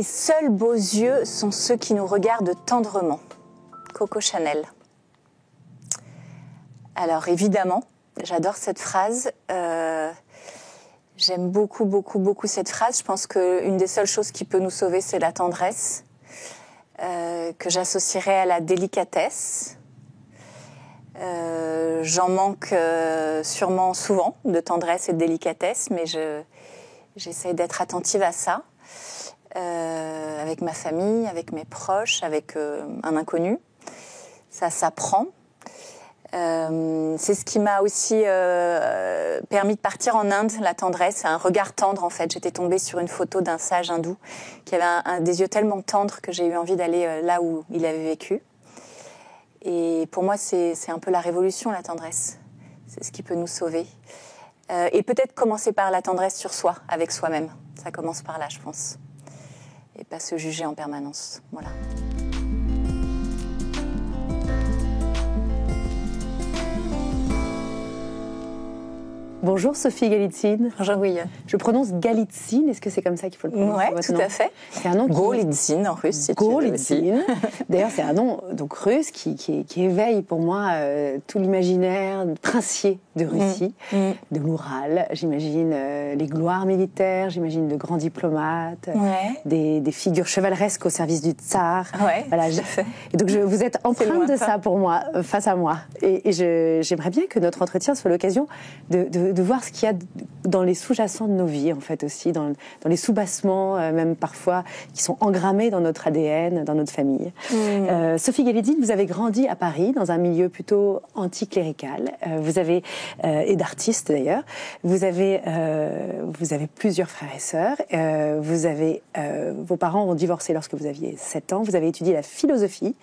Les seuls beaux yeux sont ceux qui nous regardent tendrement. Coco Chanel. Alors évidemment, j'adore cette phrase. J'aime beaucoup, beaucoup, beaucoup cette phrase. Je pense qu'une des seules choses qui peut nous sauver, c'est la tendresse, que j'associerais à la délicatesse. J'en manque sûrement souvent de tendresse et de délicatesse, mais j'essaie d'être attentive à ça, avec ma famille, avec mes proches, avec un inconnu. Ça s'apprend. C'est ce qui m'a aussi permis de partir en Inde, la tendresse, un regard tendre en fait. J'étais tombée sur une photo d'un sage hindou qui avait des yeux tellement tendres que j'ai eu envie d'aller là où il avait vécu. Et pour moi, c'est un peu la révolution, la tendresse. C'est ce qui peut nous sauver. Et peut-être commencer par la tendresse sur soi, avec soi-même. Ça commence par là, je pense. Et pas se juger en permanence. Voilà. Bonjour Sophie Galitzine. Bonjour Guyonne. Je prononce Galitzine, est-ce que c'est comme ça qu'il faut le prononcer? Oui, tout à fait. C'est un nom Golitsyn en russe, si Golitsyn. D'ailleurs, c'est un nom donc russe qui éveille pour moi tout l'imaginaire princier de Russie, de l'Oural. J'imagine les gloires militaires, j'imagine de grands diplomates, des figures chevaleresques au service du tsar. Ouais, voilà, et donc vous êtes empreinte de ça pour moi, face à moi. Et j'aimerais bien que notre entretien soit l'occasion de voir ce qu'il y a dans les sous-jacents de nos vies, en fait, aussi, dans les sous-bassements, même parfois, qui sont engrammés dans notre ADN, dans notre famille. Sophie Galitzine, vous avez grandi à Paris, dans un milieu plutôt anticlérical. Vous avez, et d'artiste d'ailleurs, vous avez plusieurs frères et sœurs. Vos parents ont divorcé lorsque vous aviez 7 ans. Vous avez étudié la philosophie.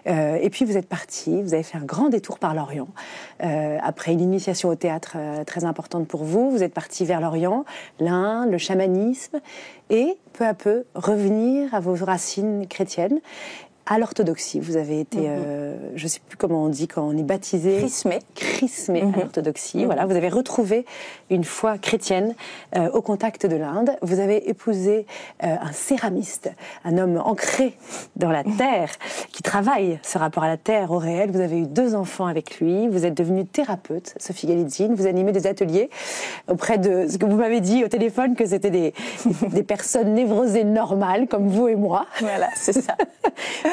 Et puis vous êtes partie, vous avez fait un grand détour par l'Orient. Après une initiation au théâtre très importante pour vous, vous êtes partie vers l'Orient, l'Inde, le chamanisme, et peu à peu revenir à vos racines chrétiennes, à l'orthodoxie. Vous avez été, je ne sais plus comment on dit quand on est baptisé. Chrismé à l'orthodoxie. Voilà, vous avez retrouvé une foi chrétienne au contact de l'Inde. Vous avez épousé un céramiste, un homme ancré dans la terre, qui travaille ce rapport à la terre, au réel. Vous avez eu 2 enfants avec lui. Vous êtes devenue thérapeute, Sophie Galitzine. Vous animez des ateliers auprès de ce que vous m'avez dit au téléphone, que c'était des personnes névrosées normales, comme vous et moi. Voilà, c'est ça.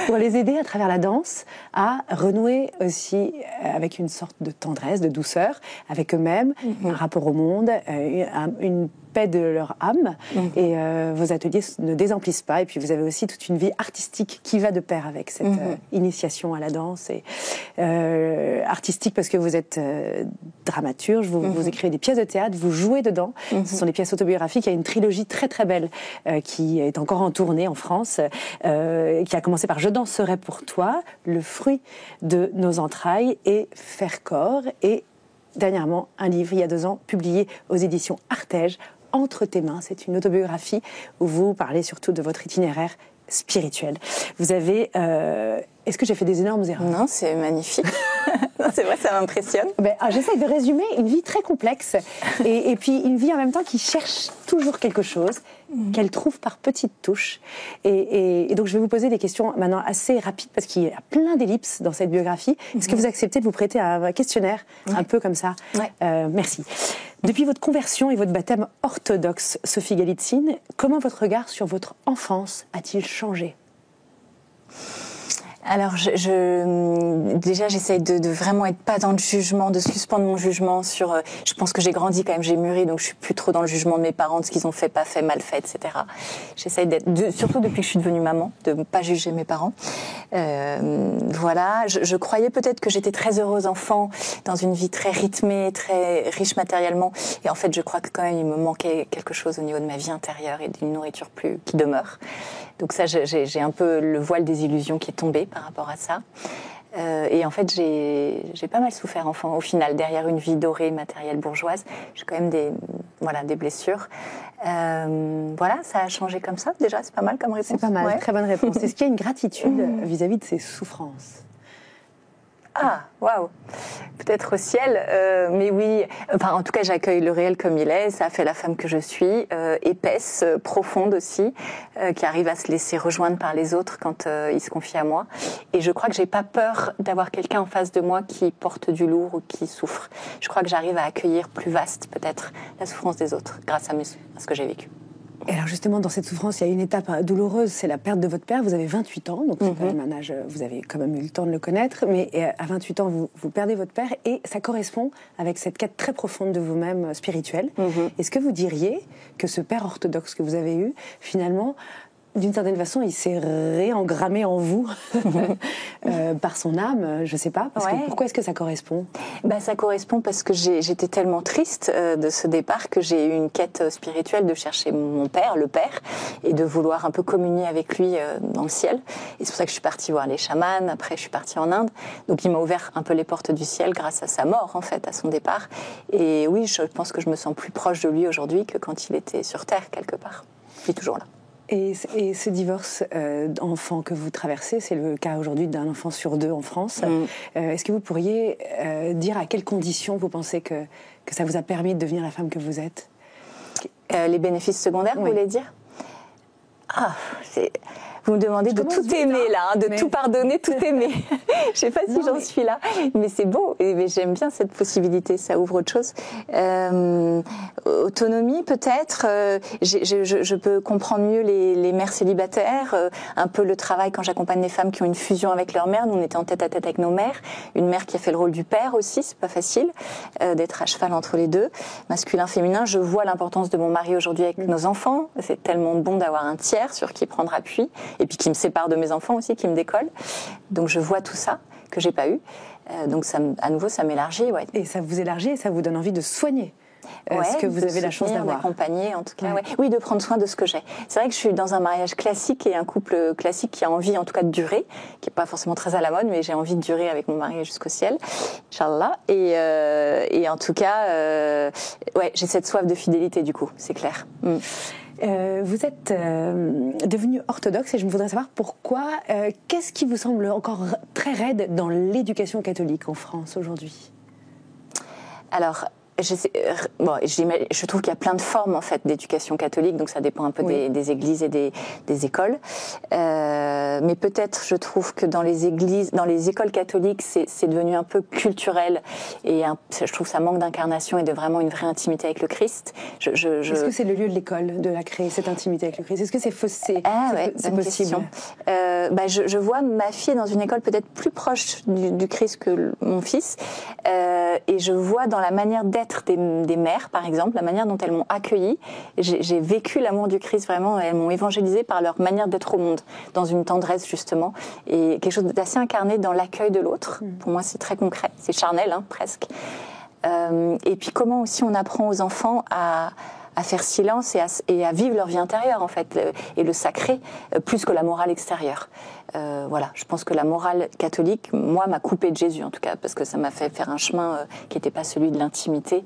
Pour les aider à travers la danse à renouer aussi avec une sorte de tendresse, de douceur avec eux-mêmes, un rapport au monde, une paix de leur âme. Et vos ateliers ne désemplissent pas. Et puis vous avez aussi toute une vie artistique qui va de pair avec cette initiation à la danse. Et artistique parce que vous êtes dramaturge, vous écrivez des pièces de théâtre, vous jouez dedans. Ce sont des pièces autobiographiques. Il y a une trilogie très très belle qui est encore en tournée en France, qui a commencé par Je danserai pour toi, Le fruit de nos entrailles et Faire corps. Et dernièrement, un livre, il y a 2 ans, publié aux éditions Artege, Entre tes mains. C'est une autobiographie où vous parlez surtout de votre itinéraire spirituel. Vous avez... Est-ce que j'ai fait des énormes erreurs? Non, c'est magnifique. C'est vrai, ça m'impressionne. J'essaie de résumer une vie très complexe et puis une vie en même temps qui cherche toujours quelque chose, qu'elle trouve par petites touches. Et donc je vais vous poser des questions maintenant assez rapides parce qu'il y a plein d'ellipses dans cette biographie. Est-ce que vous acceptez de vous prêter à un questionnaire un peu comme ça? Merci. Depuis votre conversion et votre baptême orthodoxe, Sophie Galitzine, comment votre regard sur votre enfance a-t-il changé? Alors, déjà, j'essaye de vraiment être pas dans le jugement, de suspendre mon jugement sur... je pense que j'ai grandi quand même, j'ai mûri, donc je suis plus trop dans le jugement de mes parents, de ce qu'ils ont fait, pas fait, mal fait, etc. J'essaye surtout depuis que je suis devenue maman, de ne pas juger mes parents. Voilà, je croyais peut-être que j'étais très heureuse enfant, dans une vie très rythmée, très riche matériellement. Et en fait, je crois que quand même, il me manquait quelque chose au niveau de ma vie intérieure et d'une nourriture qui demeure. Donc ça, j'ai un peu le voile des illusions qui est tombé par rapport à ça. Et en fait, j'ai pas mal souffert enfant. Au final, derrière une vie dorée, matérielle, bourgeoise, j'ai quand même des blessures. Voilà, ça a changé comme ça. Déjà, c'est pas mal comme réponse. C'est pas mal, très bonne réponse. Est-ce qu'il y a une gratitude vis-à-vis de ces souffrances? Ah, waouh. Peut-être au ciel, mais oui. Enfin, en tout cas, j'accueille le réel comme il est. Ça a fait la femme que je suis, épaisse, profonde aussi, qui arrive à se laisser rejoindre par les autres quand ils se confient à moi. Et je crois que j'ai pas peur d'avoir quelqu'un en face de moi qui porte du lourd ou qui souffre. Je crois que j'arrive à accueillir plus vaste, peut-être, la souffrance des autres, grâce à ce que j'ai vécu. Et alors justement, dans cette souffrance, il y a une étape douloureuse, c'est la perte de votre père. Vous avez 28 ans, donc c'est quand même un âge, vous avez quand même eu le temps de le connaître, mais à 28 ans, vous perdez votre père, et ça correspond avec cette quête très profonde de vous-même spirituelle. Est-ce que vous diriez que ce père orthodoxe que vous avez eu, finalement, d'une certaine façon, il s'est réengrammé en vous par son âme, je sais pas. Pourquoi est-ce que ça correspond ? Ça correspond parce que j'étais tellement triste de ce départ que j'ai eu une quête spirituelle de chercher mon père, le père, et de vouloir un peu communier avec lui dans le ciel. Et c'est pour ça que je suis partie voir les chamans. Après, je suis partie en Inde. Donc, il m'a ouvert un peu les portes du ciel grâce à sa mort, en fait, à son départ. Et oui, je pense que je me sens plus proche de lui aujourd'hui que quand il était sur Terre, quelque part. Il est toujours là. Et ce divorce d'enfant que vous traversez, c'est le cas aujourd'hui d'un enfant sur 2 en France. Est-ce que vous pourriez dire à quelles conditions vous pensez que ça vous a permis de devenir la femme que vous êtes ? Les bénéfices secondaires, vous voulez dire ? Vous me demandez de tout aimer là, de tout pardonner, tout aimer. Je sais pas si j'en suis là, mais c'est beau. Et j'aime bien cette possibilité, ça ouvre autre chose. Autonomie peut-être. Je peux comprendre mieux les mères célibataires, un peu le travail quand j'accompagne les femmes qui ont une fusion avec leur mère. Nous, on était en tête à tête avec nos mères. Une mère qui a fait le rôle du père aussi, c'est pas facile d'être à cheval entre les deux, masculin, féminin. Je vois l'importance de mon mari aujourd'hui avec nos enfants. C'est tellement bon d'avoir un tiers sur qui prendre appui. Et puis qui me sépare de mes enfants aussi, qui me décolle. Donc je vois tout ça que j'ai pas eu. Donc ça, à nouveau, ça m'élargit. Ouais. Et ça vous élargit et ça vous donne envie de soigner ce que vous avez la chance d'avoir. D'accompagner, en tout cas. Ouais. Oui, de prendre soin de ce que j'ai. C'est vrai que je suis dans un mariage classique et un couple classique qui a envie, en tout cas, de durer, qui est pas forcément très à la mode, mais j'ai envie de durer avec mon mari jusqu'au ciel, Inch'Allah. Et en tout cas, j'ai cette soif de fidélité, du coup, c'est clair. Vous êtes devenu orthodoxe et je voudrais savoir pourquoi. Qu'est-ce qui vous semble encore très raide dans l'éducation catholique en France aujourd'hui ? Alors, je trouve qu'il y a plein de formes en fait d'éducation catholique, donc ça dépend un peu des églises et des écoles. Mais peut-être, je trouve que dans les écoles catholiques, c'est devenu un peu culturel et je trouve que ça manque d'incarnation et de vraiment une vraie intimité avec le Christ. Est-ce que c'est le lieu de l'école de la créer cette intimité avec le Christ ? Est-ce que c'est possible ? Je vois ma fille dans une école peut-être plus proche du Christ que mon fils, et je vois dans la manière d'être des mères, par exemple, la manière dont elles m'ont accueillie. J'ai vécu l'amour du Christ vraiment. Elles m'ont évangélisée par leur manière d'être au monde, dans une tendresse justement, et quelque chose d'assez incarné dans l'accueil de l'autre. Pour moi, c'est très concret, c'est charnel, presque. Et puis comment aussi on apprend aux enfants à faire silence et à vivre leur vie intérieure en fait, et le sacré plus que la morale extérieure. Je pense que la morale catholique, moi, m'a coupé de Jésus en tout cas, parce que ça m'a fait faire un chemin qui n'était pas celui de l'intimité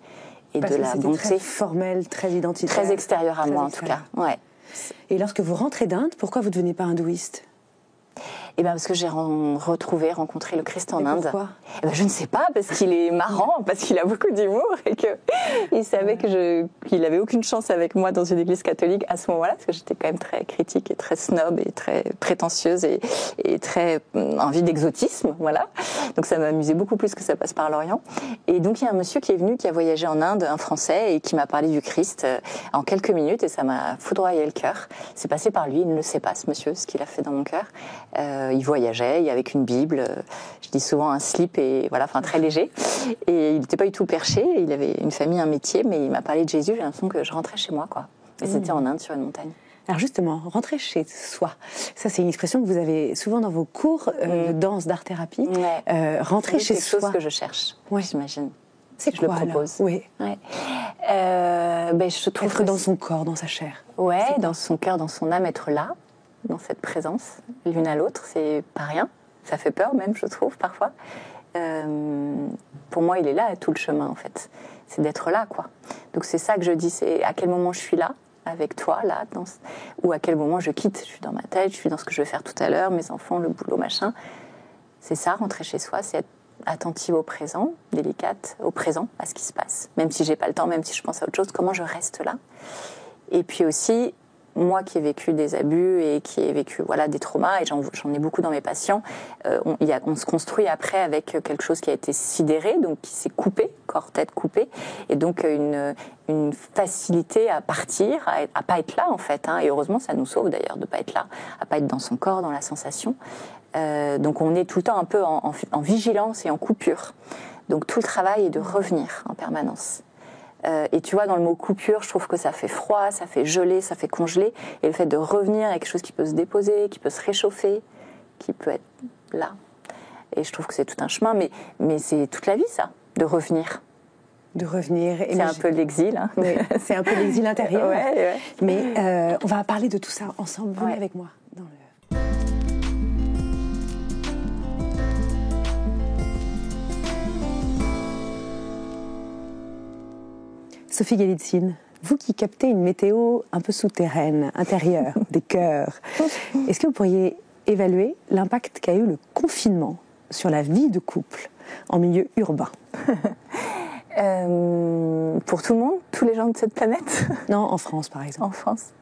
et de la bonté. Très formel, très identitaire. Très extérieur à moi en tout cas. Ouais. Et lorsque vous rentrez d'Inde, pourquoi vous ne devenez pas hindouiste ? Parce que j'ai rencontré le Christ en Inde. Pourquoi ? Je ne sais pas, parce qu'il est marrant, parce qu'il a beaucoup d'humour et qu'il savait qu'il avait aucune chance avec moi dans une église catholique à ce moment-là, parce que j'étais quand même très critique et très snob et très prétentieuse et très envie d'exotisme, voilà. Donc ça m'amusait beaucoup plus que ça passe par l'Orient. Et donc il y a un monsieur qui est venu, qui a voyagé en Inde, un Français, et qui m'a parlé du Christ en quelques minutes, et ça m'a foudroyé le cœur. C'est passé par lui, il ne le sait pas, ce monsieur, ce qu'il a fait dans mon cœur. Il voyageait avec une Bible, je dis souvent un slip, et voilà, très léger. Et il n'était pas du tout perché, il avait une famille, un métier, mais il m'a parlé de Jésus, j'ai l'impression que je rentrais chez moi, quoi. Et c'était en Inde, sur une montagne. Alors justement, rentrer chez soi, ça c'est une expression que vous avez souvent dans vos cours de danse, d'art-thérapie. Rentrer chez soi. C'est quelque chose que je cherche, j'imagine. C'est quoi, je le propose. Oui. Je trouve être dans son corps, dans sa chair. Ouais, dans son cœur, dans son âme, être là, dans cette présence, l'une à l'autre, c'est pas rien. Ça fait peur même, je trouve, parfois. Pour moi, il est là, tout le chemin, en fait. C'est d'être là, quoi. Donc c'est ça que je dis, c'est à quel moment je suis là, avec toi, là, ou à quel moment je quitte. Je suis dans ma tête, je suis dans ce que je vais faire tout à l'heure, mes enfants, le boulot, machin. C'est ça, rentrer chez soi, c'est être attentive au présent, délicate au présent, à ce qui se passe. Même si j'ai pas le temps, même si je pense à autre chose, comment je reste là. Et puis aussi, moi qui ai vécu des abus et qui ai vécu des traumas, et j'en ai beaucoup dans mes patients, on se construit après avec quelque chose qui a été sidéré, donc qui s'est coupé, corps-tête coupé, et donc une facilité à partir, à pas être là en fait. Et heureusement, ça nous sauve d'ailleurs de pas être là, à pas être dans son corps, dans la sensation. Donc on est tout le temps un peu en vigilance et en coupure. Donc tout le travail est de revenir en permanence. Et tu vois, dans le mot coupure, je trouve que ça fait froid, ça fait geler, ça fait congeler. Et le fait de revenir à quelque chose qui peut se déposer, qui peut se réchauffer, qui peut être là. Et je trouve que c'est tout un chemin, mais c'est toute la vie, ça, de revenir. De revenir. C'est un peu l'exil. Hein. Oui, c'est un peu l'exil intérieur. Ouais. Mais on va parler de tout ça ensemble. Venez avec moi dans le... Sophie Galitzine, vous qui captez une météo un peu souterraine, intérieure, des cœurs, est-ce que vous pourriez évaluer l'impact qu'a eu le confinement sur la vie de couple en milieu urbain? Pour tout le monde, tous les gens de cette planète? Non, en France par exemple. En France.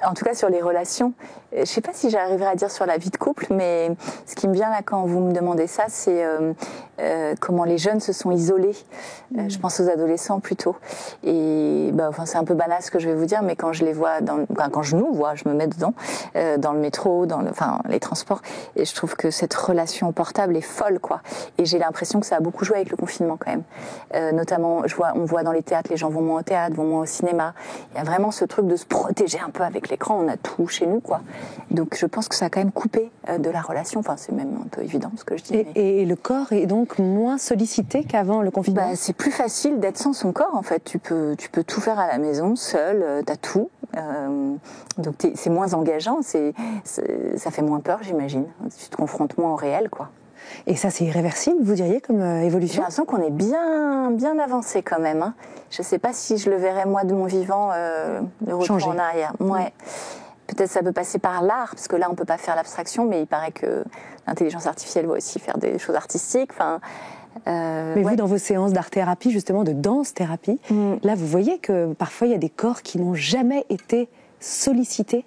En tout cas sur les relations. Je ne sais pas si j'arriverai à dire sur la vie de couple, mais ce qui me vient là quand vous me demandez ça, c'est comment les jeunes se sont isolés. Je pense aux adolescents plutôt. Et c'est un peu banal ce que je vais vous dire, mais quand je les vois, quand je nous vois, je me mets dedans, dans le métro, les transports, et je trouve que cette relation portable est folle, quoi. Et j'ai l'impression que ça a beaucoup joué avec le confinement quand même. Notamment, on voit dans les théâtres, les gens vont moins au théâtre, vont moins au cinéma. Il y a vraiment ce truc de se protéger un peu avec l'écran. On a tout chez nous, quoi. Donc je pense que ça a quand même coupé de la relation. Enfin, c'est même un peu évident ce que je dis. Et le corps est donc moins sollicité qu'avant le confinement? C'est plus facile d'être sans son corps, en fait. Tu peux tout faire à la maison, seul, t'as tout. Donc c'est moins engageant, ça fait moins peur, j'imagine. Tu te confrontes moins au réel, quoi. Et ça, c'est irréversible, vous diriez, comme évolution? J'ai l'impression qu'on est bien avancé quand même. Hein. Je ne sais pas si je le verrais, moi, de mon vivant, le retour en arrière. Ouais. Peut-être ça peut passer par l'art, parce que là, on ne peut pas faire l'abstraction, mais il paraît que l'intelligence artificielle va aussi faire des choses artistiques. Enfin, mais vous, dans vos séances d'art-thérapie, justement, de danse-thérapie, là, vous voyez que parfois, il y a des corps qui n'ont jamais été sollicités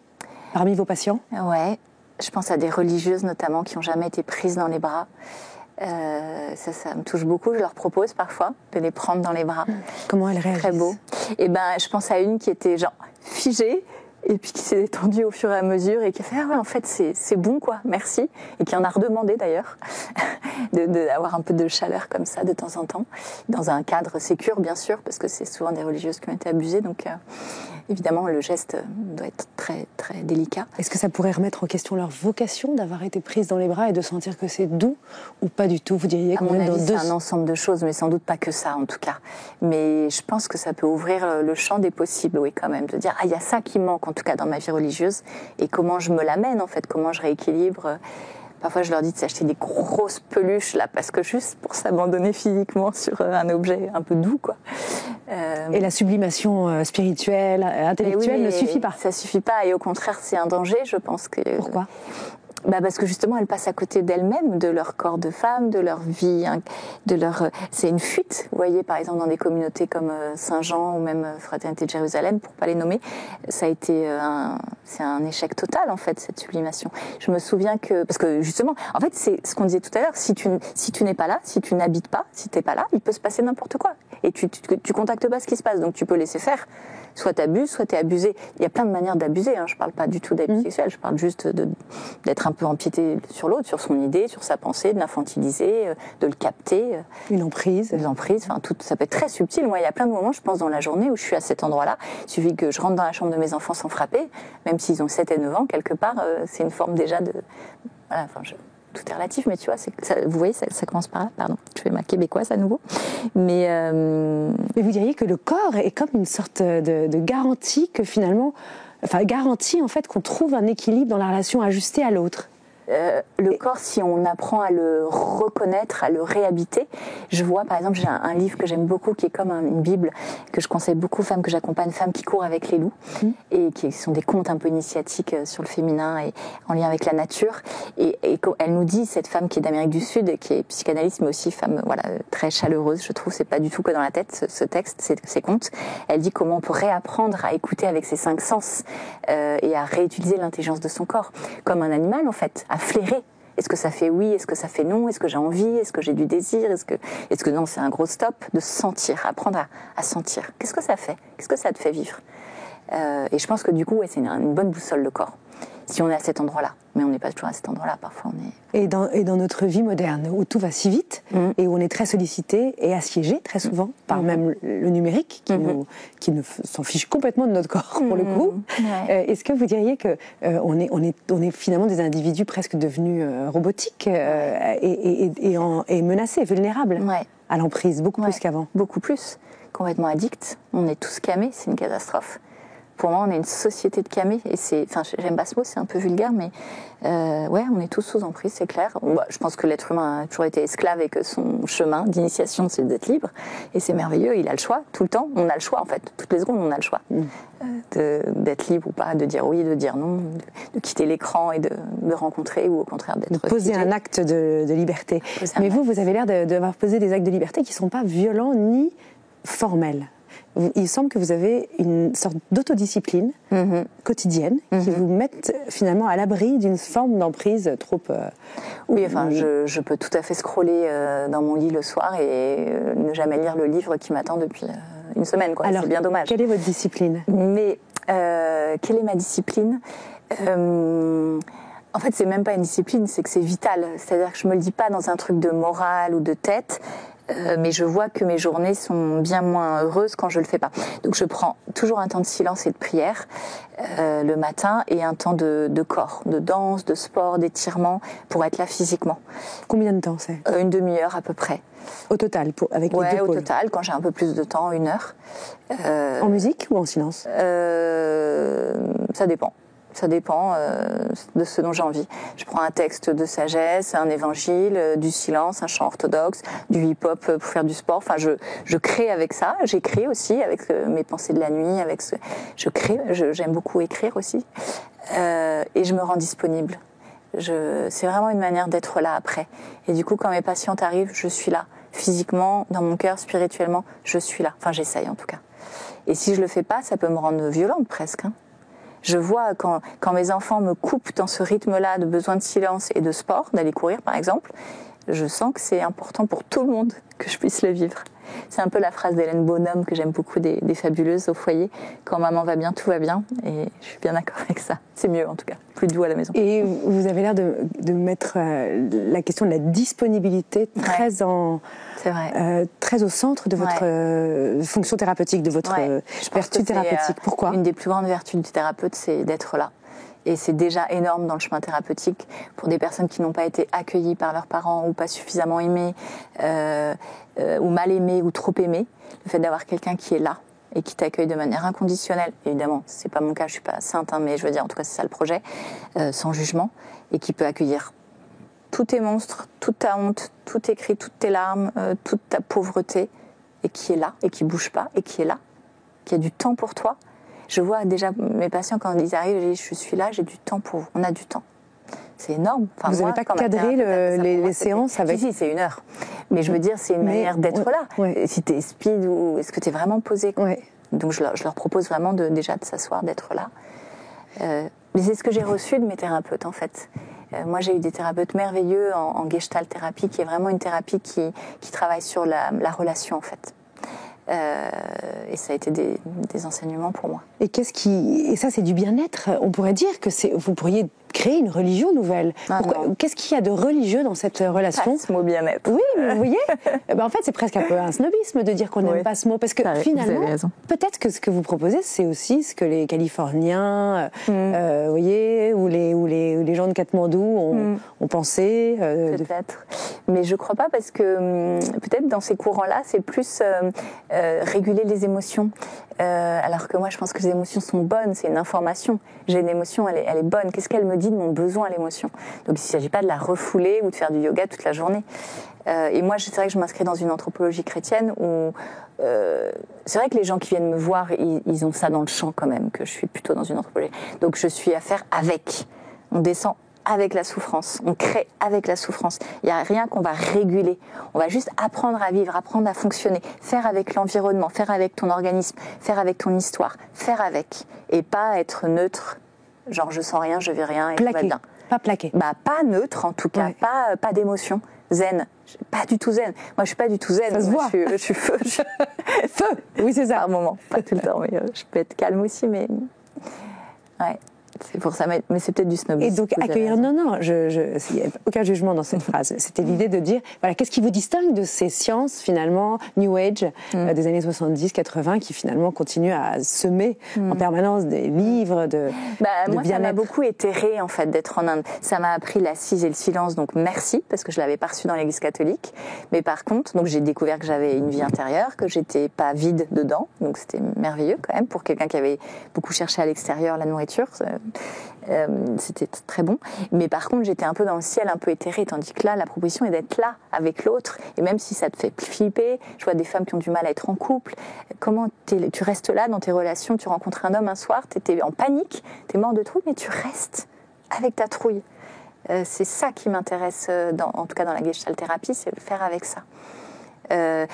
parmi vos patients? Ouais. Je pense à des religieuses notamment qui n'ont jamais été prises dans les bras. Ça me touche beaucoup. Je leur propose parfois de les prendre dans les bras. Comment elles réagissent? Très beau. Et je pense à une qui était genre figée et puis qui s'est détendue au fur et à mesure et qui a fait en fait c'est bon quoi, merci, et qui en a redemandé d'ailleurs d'avoir un peu de chaleur comme ça de temps en temps dans un cadre sécure bien sûr, parce que c'est souvent des religieuses qui ont été abusées, donc évidemment le geste doit être très très délicat. Est-ce que ça pourrait remettre en question leur vocation d'avoir été prise dans les bras et de sentir que c'est doux, ou pas du tout? Vous diriez qu'on est dans c'est un ensemble de choses, mais sans doute pas que ça en tout cas. Mais je pense que ça peut ouvrir le champ des possibles, oui quand même, de dire il y a ça qui manque en tout cas dans ma vie religieuse, et comment je me l'amène en fait, comment je rééquilibre. Parfois je leur dis de s'acheter des grosses peluches là, parce que juste pour s'abandonner physiquement sur un objet un peu doux quoi. Et la sublimation spirituelle, intellectuelle ne suffit pas. Ça suffit pas, et au contraire c'est un danger, je pense que. Pourquoi? Parce que justement elles passent à côté d'elles-mêmes, de leur corps de femme, de leur vie, c'est une fuite. Vous voyez par exemple dans des communautés comme Saint-Jean ou même Fraternité de Jérusalem, pour pas les nommer, ça a été c'est un échec total en fait, cette sublimation. Je me souviens parce que justement, en fait c'est ce qu'on disait tout à l'heure, si tu n'es pas là, si tu n'habites pas, si t'es pas là, il peut se passer n'importe quoi. Et tu contactes pas ce qui se passe, donc tu peux laisser faire. Soit t'abuses, soit t'es abusé. Il y a plein de manières d'abuser, hein. Je parle pas du tout d'abus sexuel, je parle juste d'être un peu empiété sur l'autre, sur son idée, sur sa pensée, de l'infantiliser, de le capter. Une emprise. Enfin, ça peut être très subtil. Moi, il y a plein de moments, je pense, dans la journée où je suis à cet endroit-là. Il suffit que je rentre dans la chambre de mes enfants sans frapper, même s'ils ont 7 et 9 ans, quelque part, c'est une forme déjà de... Voilà, enfin, tout est relatif, mais tu vois, vous voyez, ça commence par là. Pardon, je fais ma québécoise à nouveau. Mais vous diriez que le corps est comme une sorte de garantie que finalement, garantie en fait qu'on trouve un équilibre dans la relation ajustée à l'autre. Le corps, si on apprend à le reconnaître, à le réhabiter, je vois par exemple, j'ai un livre que j'aime beaucoup qui est comme une Bible que je conseille beaucoup aux femmes que j'accompagne, Femmes qui courent avec les loups, et qui sont des contes un peu initiatiques sur le féminin et en lien avec la nature. Et elle nous dit, cette femme qui est d'Amérique du Sud, qui est psychanalyste mais aussi femme très chaleureuse, je trouve, c'est pas du tout que dans la tête ce texte, ces contes. Elle dit comment on peut réapprendre à écouter avec ses 5 sens et à réutiliser l'intelligence de son corps, comme un animal en fait, à flairer. Est-ce que ça fait oui? Est-ce que ça fait non? Est-ce que j'ai envie? Est-ce que j'ai du désir? Est-ce que non, c'est un gros stop? De sentir, apprendre à sentir. Qu'est-ce que ça fait? Qu'est-ce que ça te fait vivre? Et je pense que du coup, c'est une bonne boussole, le corps, si on est à cet endroit-là. Mais on n'est pas toujours à cet endroit-là, parfois on est... Et dans notre vie moderne, où tout va si vite, et où on est très sollicité et assiégé, très souvent, par même le numérique, qui nous s'en fiche complètement de notre corps, pour le coup. Est-ce que vous diriez qu'on est finalement des individus presque devenus robotiques et menacés, vulnérables à l'emprise, beaucoup plus qu'avant? Beaucoup plus. Complètement addicts. On est tous camés, c'est une catastrophe. Pour moi, on est une société de camés, et j'aime pas ce mot, c'est un peu vulgaire, mais on est tous sous emprise, c'est clair. Je pense que l'être humain a toujours été esclave et que son chemin d'initiation, c'est d'être libre, et c'est merveilleux, il a le choix, tout le temps, on a le choix en fait, toutes les secondes on a le choix d'être libre ou pas, de dire oui, de dire non, de quitter l'écran et de rencontrer, ou au contraire d'être... De poser un acte de liberté. Mais vous avez l'air d'avoir posé des actes de liberté qui ne sont pas violents ni formels. Il semble que vous avez une sorte d'autodiscipline quotidienne qui vous mette finalement à l'abri d'une forme d'emprise trop... Oui, je peux tout à fait scroller dans mon lit le soir et ne jamais lire le livre qui m'attend depuis une semaine. Alors, c'est bien dommage. Quelle est votre discipline? Mais quelle est ma discipline? En fait, c'est même pas une discipline, c'est que c'est vital. C'est-à-dire que je me le dis pas dans un truc de morale ou de tête, mais je vois que mes journées sont bien moins heureuses quand je le fais pas. Donc je prends toujours un temps de silence et de prière le matin, et un temps de corps, de danse, de sport, d'étirement, pour être là physiquement. Combien de temps c'est? Une demi-heure à peu près. Au total, avec les deux pôles? Au total, quand j'ai un peu plus de temps, 1 heure. En musique ou en silence? Ça dépend. Ça dépend de ce dont j'ai envie. Je prends un texte de sagesse, un évangile, du silence, un chant orthodoxe, du hip-hop pour faire du sport. Enfin, je crée avec ça. J'écris aussi avec mes pensées de la nuit. Je crée. J'aime beaucoup écrire aussi. Et je me rends disponible. C'est vraiment une manière d'être là après. Et du coup, quand mes patientes arrivent, je suis là. Physiquement, dans mon cœur, spirituellement, je suis là. Enfin, j'essaye en tout cas. Et si je le fais pas, ça peut me rendre violente presque. Je vois quand mes enfants me coupent dans ce rythme-là de besoin de silence et de sport, d'aller courir par exemple, je sens que c'est important pour tout le monde que je puisse le vivre. C'est un peu la phrase d'Hélène Bonhomme que j'aime beaucoup des Fabuleuses au foyer. Quand maman va bien, tout va bien. Et je suis bien d'accord avec ça. C'est mieux en tout cas, plus doux à la maison. Et vous avez l'air de mettre la question de la disponibilité très au centre de votre fonction thérapeutique, de votre vertu thérapeutique. Pourquoi? Une des plus grandes vertus du thérapeute, c'est d'être là. Et c'est déjà énorme dans le chemin thérapeutique pour des personnes qui n'ont pas été accueillies par leurs parents ou pas suffisamment aimées, ou mal aimées ou trop aimées. Le fait d'avoir quelqu'un qui est là et qui t'accueille de manière inconditionnelle, évidemment, c'est pas mon cas, je suis pas sainte, mais je veux dire, en tout cas, c'est ça le projet, sans jugement, et qui peut accueillir tous tes monstres, toute ta honte, tous tes cris, toutes tes larmes, toute ta pauvreté, et qui est là, et qui bouge pas, et qui est là, qui a du temps pour toi. Je vois déjà mes patients, quand ils arrivent, je dis, je suis là, j'ai du temps pour vous. On a du temps. C'est énorme. Enfin, vous n'avez pas cadré les séances avec... Si, c'est 1 heure. Mais je veux dire, c'est une manière d'être là. Ouais. Si tu es speed ou est-ce que tu es vraiment posé. Donc je leur propose vraiment déjà de s'asseoir, d'être là. Mais c'est ce que j'ai reçu de mes thérapeutes, en fait. Moi, j'ai eu des thérapeutes merveilleux en gestalt thérapie, qui est vraiment une thérapie qui travaille sur la relation, en fait. Et ça a été des enseignements pour moi. Et ça, c'est du bien-être. On pourrait dire que vous pourriez créer une religion nouvelle. Qu'est-ce qu'il y a de religieux dans cette relation? Pas ce mot bien-être. Oui, vous voyez. En fait, c'est presque un peu un snobisme de dire qu'on n'aime pas ce mot, parce que finalement, peut-être que ce que vous proposez, c'est aussi ce que les Californiens, vous voyez, ou les gens de Katmandou ont pensé. Peut-être. Mais je crois pas, parce que peut-être dans ces courants-là, c'est plus réguler les émotions. Alors que moi, je pense que les émotions sont bonnes, c'est une information. J'ai une émotion, elle est bonne. Qu'est-ce qu'elle me dit de mon besoin, l'émotion? Donc, il ne s'agit pas de la refouler ou de faire du yoga toute la journée. Et moi, c'est vrai que je m'inscris dans une anthropologie chrétienne où c'est vrai que les gens qui viennent me voir, ils ont ça dans le champ quand même, que je suis plutôt dans une anthropologie. Donc, je suis à faire avec. On descend avec la souffrance, on crée avec la souffrance. Il n'y a rien qu'on va réguler. On va juste apprendre à vivre, apprendre à fonctionner, faire avec l'environnement, faire avec ton organisme, faire avec ton histoire, faire avec. Et pas être neutre, genre je sens rien, je vis rien et tout va bien. Pas plaqué. Bah, pas neutre en tout cas, ouais. pas d'émotion. Zen, pas du tout zen. Moi, je suis pas du tout zen. Ça se voit. Je suis feu. Feu. Oui, c'est ça. Par moment, pas tout le temps, mais je peux être calme aussi, mais ouais. C'est pour ça, mais c'est peut-être du snobisme. Et donc accueillir, non, il n'y a aucun jugement dans cette phrase. C'était l'idée de dire, voilà, qu'est-ce qui vous distingue de ces sciences, finalement, New Age, des années 70-80, qui finalement continuent à semer en permanence des livres de moi, bien-être. Ça m'a beaucoup éthéré, en fait, d'être en Inde. Ça m'a appris l'assise et le silence, donc merci, parce que je l'avais pas reçu dans l'église catholique. Mais par contre, donc j'ai découvert que j'avais une vie intérieure, que j'étais pas vide dedans, donc c'était merveilleux quand même, pour quelqu'un qui avait beaucoup cherché à l'extérieur la nourriture. C'était très bon, mais par contre j'étais un peu dans le ciel, un peu éthérée, tandis que là la proposition est d'être là avec l'autre, et même si ça te fait flipper, je vois des femmes qui ont du mal à être en couple, comment tu restes là dans tes relations, tu rencontres un homme un soir, t'es en panique, t'es mort de trouille, mais tu restes avec ta trouille. C'est ça qui m'intéresse, en tout cas dans la Gestalt thérapie, c'est le faire avec ça.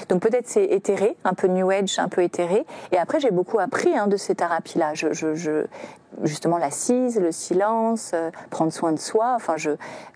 Donc peut-être c'est éthéré, un peu New Age, un peu éthéré. Et après j'ai beaucoup appris de ces thérapies-là. Justement l'assise, le silence, prendre soin de soi. Enfin,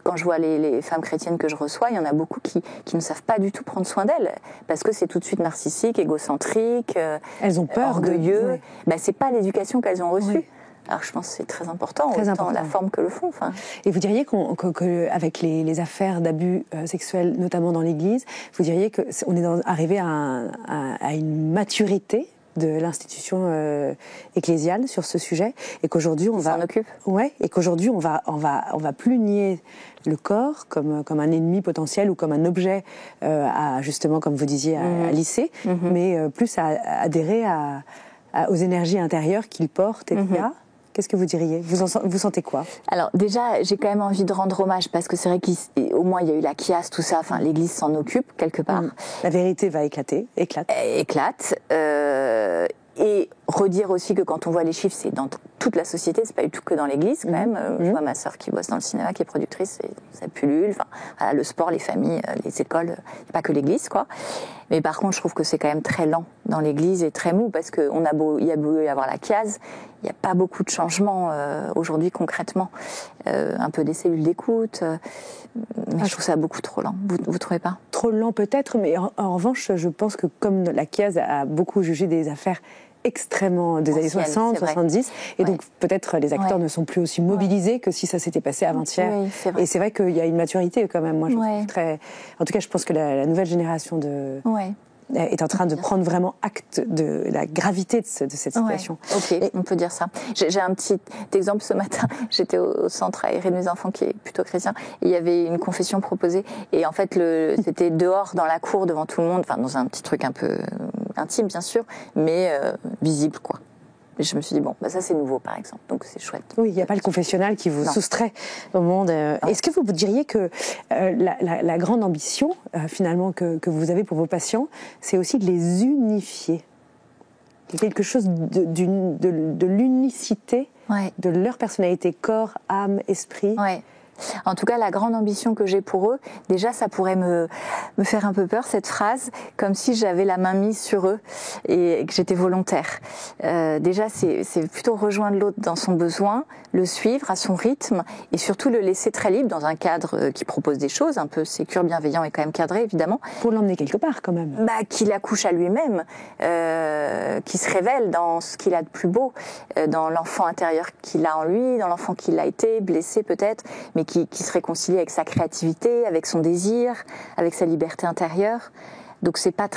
quand je vois les femmes chrétiennes que je reçois, il y en a beaucoup qui ne savent pas du tout prendre soin d'elles parce que c'est tout de suite narcissique, égocentrique, elles ont peur, orgueilleux. Oui. C'est pas l'éducation qu'elles ont reçue. Oui. Alors je pense que c'est très important, autant la forme que le fond. Enfin. Et vous diriez qu'avec les affaires d'abus sexuels, notamment dans l'Église, vous diriez qu'on est arrivé à une maturité de l'institution ecclésiale sur ce sujet, et qu'aujourd'hui on va s'en occupe. Ouais, et qu'aujourd'hui on va plus nier le corps comme un ennemi potentiel ou comme un objet à, justement, comme vous disiez, à lisser, mais plus à adhérer aux énergies intérieures qu'il porte et qu'il y a. Qu'est-ce que vous diriez? Vous sentez quoi? Alors déjà, j'ai quand même envie de rendre hommage parce que c'est vrai qu'au moins il y a eu la chiasse, tout ça. Enfin, l'Église s'en occupe quelque part. La vérité va éclate. Et redire aussi que quand on voit les chiffres, c'est dans toute la société, c'est pas du tout que dans l'Église quand même. Je vois ma sœur qui bosse dans le cinéma, qui est productrice, ça pullule. Enfin, voilà, le sport, les familles, les écoles, pas que l'Église, quoi. Mais par contre, je trouve que c'est quand même très lent dans l'Église et très mou parce que il y a beau y avoir la case, il n'y a pas beaucoup de changements aujourd'hui concrètement. Un peu des cellules d'écoute, mais je trouve ça beaucoup trop lent. Vous trouvez pas? Trop lent peut-être, mais en revanche, je pense que comme la case a beaucoup jugé des affaires extrêmement des années 60, 70, et donc peut-être les acteurs ne sont plus aussi mobilisés que si ça s'était passé avant-hier. Oui, et c'est vrai qu'il y a une maturité quand même. Moi, je trouve très. En tout cas, je pense que la nouvelle génération est en train de prendre vraiment acte de la gravité de cette situation. Ok, on peut dire ça. J'ai un petit exemple ce matin. J'étais au centre à Irène des enfants qui est plutôt chrétien. Et il y avait une confession proposée. Et en fait, c'était dehors dans la cour devant tout le monde, enfin dans un petit truc un peu intime bien sûr, mais visible quoi. Et je me suis dit ça c'est nouveau par exemple, donc c'est chouette. Oui, il n'y a pas le confessionnal qui vous soustrait au monde. Est-ce que vous diriez que la grande ambition finalement que vous avez pour vos patients, c'est aussi de les unifier? Quelque chose de l'unicité de leur personnalité, corps, âme, esprit. Ouais. En tout cas, la grande ambition que j'ai pour eux, déjà, ça pourrait me faire un peu peur, cette phrase, comme si j'avais la main mise sur eux et que j'étais volontaire. Déjà, c'est plutôt rejoindre l'autre dans son besoin, le suivre à son rythme et surtout le laisser très libre dans un cadre qui propose des choses, un peu sécure, bienveillant et quand même cadré, évidemment. Pour l'emmener quelque part, quand même. Qu'il accouche à lui-même, qui se révèle dans ce qu'il a de plus beau, dans l'enfant intérieur qu'il a en lui, dans l'enfant qu'il a été, blessé peut-être, mais qui se réconcilie avec sa créativité, avec son désir, avec sa liberté intérieure. Donc c'est pas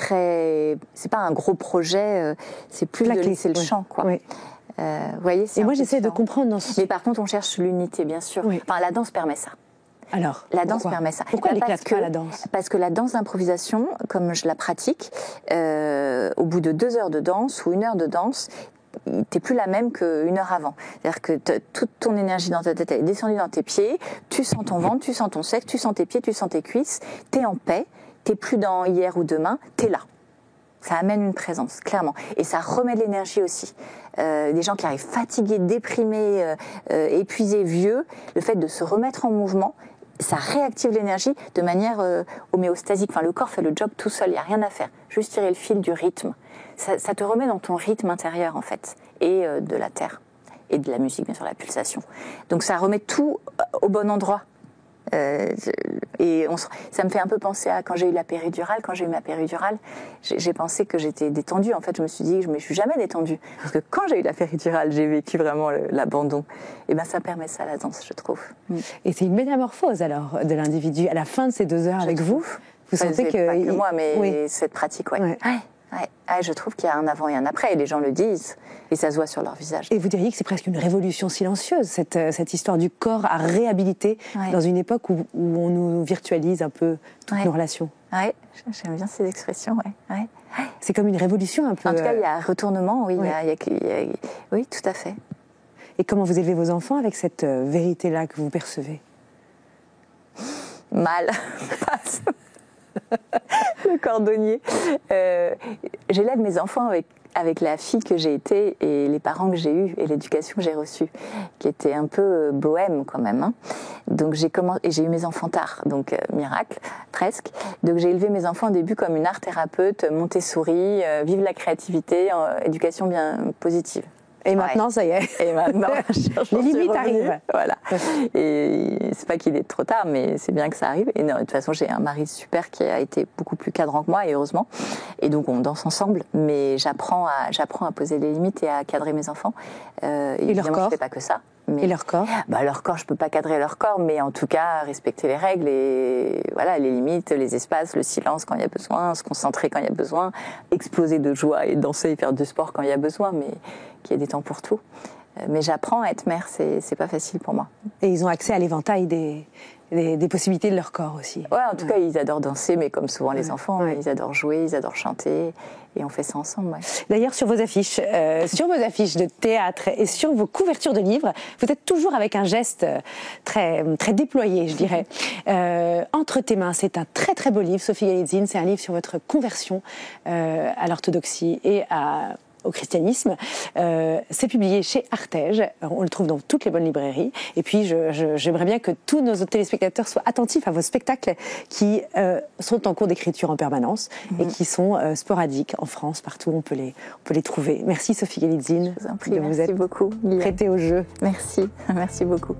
un gros projet, c'est plus de laisser le champ, quoi. Oui. Voyez, et moi j'essaie de comprendre dans ce... Mais par contre on cherche l'unité, bien sûr. Oui. Enfin, la danse permet ça. Alors, la danse permet ça. Pourquoi elle n'éclate pas la danse? Parce que la danse d'improvisation, comme je la pratique, au bout de 2 heures de danse ou 1 heure de danse, t'es plus la même qu'une heure avant. C'est-à-dire que toute ton énergie dans ta tête elle est descendue dans tes pieds, tu sens ton ventre, tu sens ton sexe, tu sens tes pieds, tu sens tes cuisses, t'es en paix, t'es plus dans hier ou demain, t'es là. Ça amène une présence, clairement. Et ça remet de l'énergie aussi. Des gens qui arrivent fatigués, déprimés, épuisés, vieux, le fait de se remettre en mouvement, ça réactive l'énergie de manière homéostasique. Enfin, le corps fait le job tout seul, il n'y a rien à faire. Juste tirer le fil du rythme. Ça te remet dans ton rythme intérieur, en fait, et de la terre. Et de la musique, bien sûr, la pulsation. Donc ça remet tout au bon endroit. Et ça me fait un peu penser à quand j'ai eu la péridurale. Quand j'ai eu ma péridurale, j'ai pensé que j'étais détendue. En fait, je me suis dit que je ne me suis jamais détendue. Parce que quand j'ai eu la péridurale, j'ai vécu vraiment l'abandon. Et bien, ça permet ça, la danse, je trouve. Et c'est une métamorphose, alors, de l'individu. À la fin de ces 2 heures avec vous sentez que... Pas que moi, mais cette pratique, ouais. Je trouve qu'il y a un avant et un après, et les gens le disent, et ça se voit sur leur visage. Et vous diriez que c'est presque une révolution silencieuse, cette histoire du corps à réhabiliter dans une époque où on nous virtualise un peu toutes nos relations. Oui, j'aime bien ces expressions, C'est comme une révolution un peu... En tout cas, il y a un retournement, oui, oui, tout à fait. Et comment vous élevez vos enfants avec cette vérité-là que vous percevez? Mal. Le cordonnier. J'élève mes enfants avec la fille que j'ai été et les parents que j'ai eus et l'éducation que j'ai reçue, qui était un peu bohème quand même. Hein. Donc j'ai eu mes enfants tard, donc miracle, presque. Donc j'ai élevé mes enfants au début comme une art thérapeute, Montessori, vive la créativité, éducation bien positive. Et maintenant, ça y est. Et maintenant, les limites arrivent. Voilà. Et c'est pas qu'il est trop tard, mais c'est bien que ça arrive. Et non, de toute façon, j'ai un mari super qui a été beaucoup plus cadrant que moi, et heureusement. Et donc, on danse ensemble. Mais j'apprends à poser les limites et à cadrer mes enfants. Et leur corps? Je fais pas que ça. Et leur corps? Leur corps, je peux pas cadrer leur corps, mais en tout cas, respecter les règles et voilà, les limites, les espaces, le silence quand il y a besoin, se concentrer quand il y a besoin, exploser de joie et danser et faire du sport quand il y a besoin, mais qu'il y ait des temps pour tout. Mais j'apprends à être mère, c'est pas facile pour moi. Et ils ont accès à l'éventail des possibilités de leur corps aussi. Ouais, en tout cas, ils adorent danser, mais comme souvent les enfants, ils adorent jouer, ils adorent chanter, et on fait ça ensemble. Ouais. D'ailleurs, sur vos affiches de théâtre et sur vos couvertures de livres, vous êtes toujours avec un geste très, très déployé, je dirais. Entre tes mains, c'est un très très beau livre, Sophie Galitzine, c'est un livre sur votre conversion à l'orthodoxie et au christianisme. C'est publié chez Artege. On le trouve dans toutes les bonnes librairies. Et puis, j'aimerais bien que tous nos téléspectateurs soient attentifs à vos spectacles qui sont en cours d'écriture en permanence et qui sont sporadiques en France, partout on peut les trouver. Merci Sophie Galitzine. Je vous en prie, merci beaucoup. Prêtée au jeu. Merci, merci beaucoup.